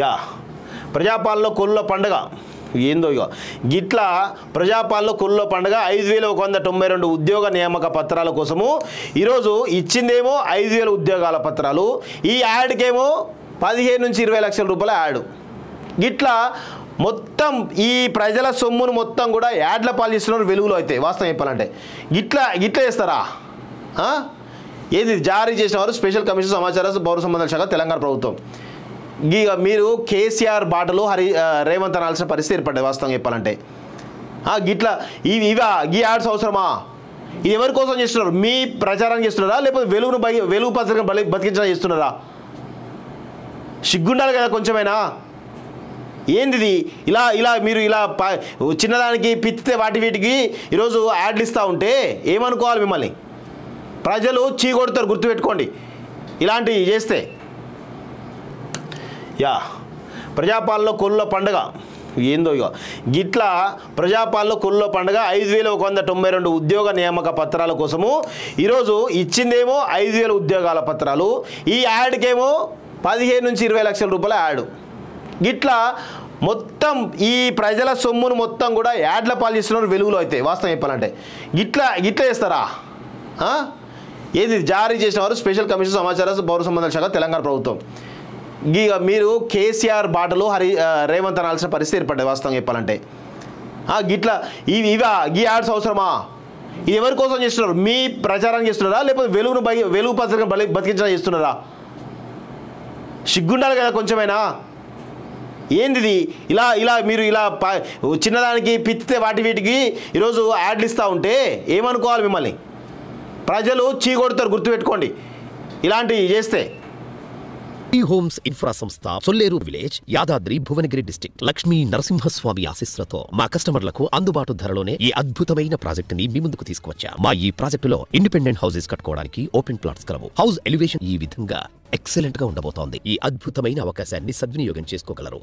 Yeah ప్రజాపాలనలో కొల్ల పండుగ ఏందో ఇక గిట్లా ప్రజాపాలనలో కొల్ల పండుగ 5192 ఉద్యోగ నియామక పత్రాల కోసము ఈరోజు ఇచ్చిందేమో 5000 ఉద్యోగాల పత్రాలు. ఈ యాడ్కేమో 15 నుంచి 20 లక్షల రూపాయల యాడ్. గిట్లా మొత్తం ఈ ప్రజల సొమ్మును మొత్తం కూడా యాడ్ల పాలు చేస్తున్నారు వెలుగులో. అయితే వాస్తవం చెప్పాలంటే గిట్లా చేస్తారా? ఏది జారీ చేసిన వారు స్పెషల్ కమిషన్ సమాచార పౌర సంబంధాల శాఖ తెలంగాణ ప్రభుత్వం. మీరు కేసీఆర్ బాటలో రేవంత్ అనాల్సిన పరిస్థితి ఏర్పడ్డది వాస్తవం చెప్పాలంటే. గిట్లా ఇవా ఈ యాడ్స్ అవసరమా? ఇది ఎవరి కోసం చేస్తున్నారు? మీ ప్రచారానికి చేస్తున్నారా లేకపోతే వెలుగు పత్రికను బతికించడం చేస్తున్నారా? సిగ్గుండాలి కదా కొంచెమైనా. ఏంది ఇలా మీరు ఇలా చిన్నదానికి పిత్తితే వీటికి ఈరోజు యాడ్లు ఇస్తూ ఉంటే ఏమనుకోవాలి మిమ్మల్ని? ప్రజలు చీకొడతారు, గుర్తుపెట్టుకోండి ఇలాంటివి చేస్తే. యా ప్రజాపాలనలో కొల్ల పండుగ ఏందో ఇక గిట్లా ప్రజాపాలనలో కొల్ల పండుగ 5192 ఉద్యోగ నియామక పత్రాల కోసము ఈరోజు ఇచ్చిందేమో 5000 ఉద్యోగాల పత్రాలు. ఈ యాడ్కేమో 15 నుంచి 20 లక్షల రూపాయల యాడ్. గిట్లా మొత్తం ఈ ప్రజల సొమ్మును మొత్తం కూడా యాడ్ల పాలు చేస్తున్నారు వెలుగులో. అయితే వాస్తవం చెప్పాలంటే గిట్లా చేస్తారా? ఏది జారీ చేసిన వారు స్పెషల్ కమిషన్ సమాచార పౌర సంబంధాల శాఖ తెలంగాణ ప్రభుత్వం. మీరు కేసీఆర్ బాటలో రేవంత్ అనాల్సిన పరిస్థితి ఏర్పడ్డది వాస్తవం చెప్పాలంటే. గిట్లా ఇవా ఈ యాడ్స్ అవసరమా? ఇది ఎవరి కోసం చేస్తున్నారు? మీ ప్రచారానికి చేస్తున్నారా లేకపోతే వెలుగు పత్రికను బతికించడం చేస్తున్నారా? సిగ్గుండాలి కదా కొంచెమైనా. ఏంది ఇలా మీరు ఇలా చిన్నదానికి పిత్తితే వీటికి ఈరోజు యాడ్లు ఇస్తూ ఉంటే ఏమనుకోవాలి మిమ్మల్ని? ప్రజలు చీకొడతారు, గుర్తుపెట్టుకోండి ఇలాంటివి చేస్తే. ఈ హోమ్స్ ఇన్ఫ్రా సంస్థ సొల్లేరు విలేజ్ యాదాద్రి భువనగిరి డిస్ట్రిక్ట్ లక్ష్మీ నరసింహస్వామి ఆశీస్సులతో మా కస్టమర్లకు అందుబాటు ధరలోనే ఈ అద్భుతమైన ప్రాజెక్ట్ ని మీ ముందుకు తీసుకువచ్చా. మా ఈ ప్రాజెక్టులో ఇండిపెండెంట్ హౌసెస్ కట్టుకోవడానికి ఓపెన్ ప్లాట్స్ కలవు. హౌస్ ఎలివేషన్ ఈ విధంగా ఎక్సలెంట్ గా ఉండబోతోంది. ఈ అద్భుతమైన అవకాశాన్ని సద్వినియోగం చేసుకోగలరు.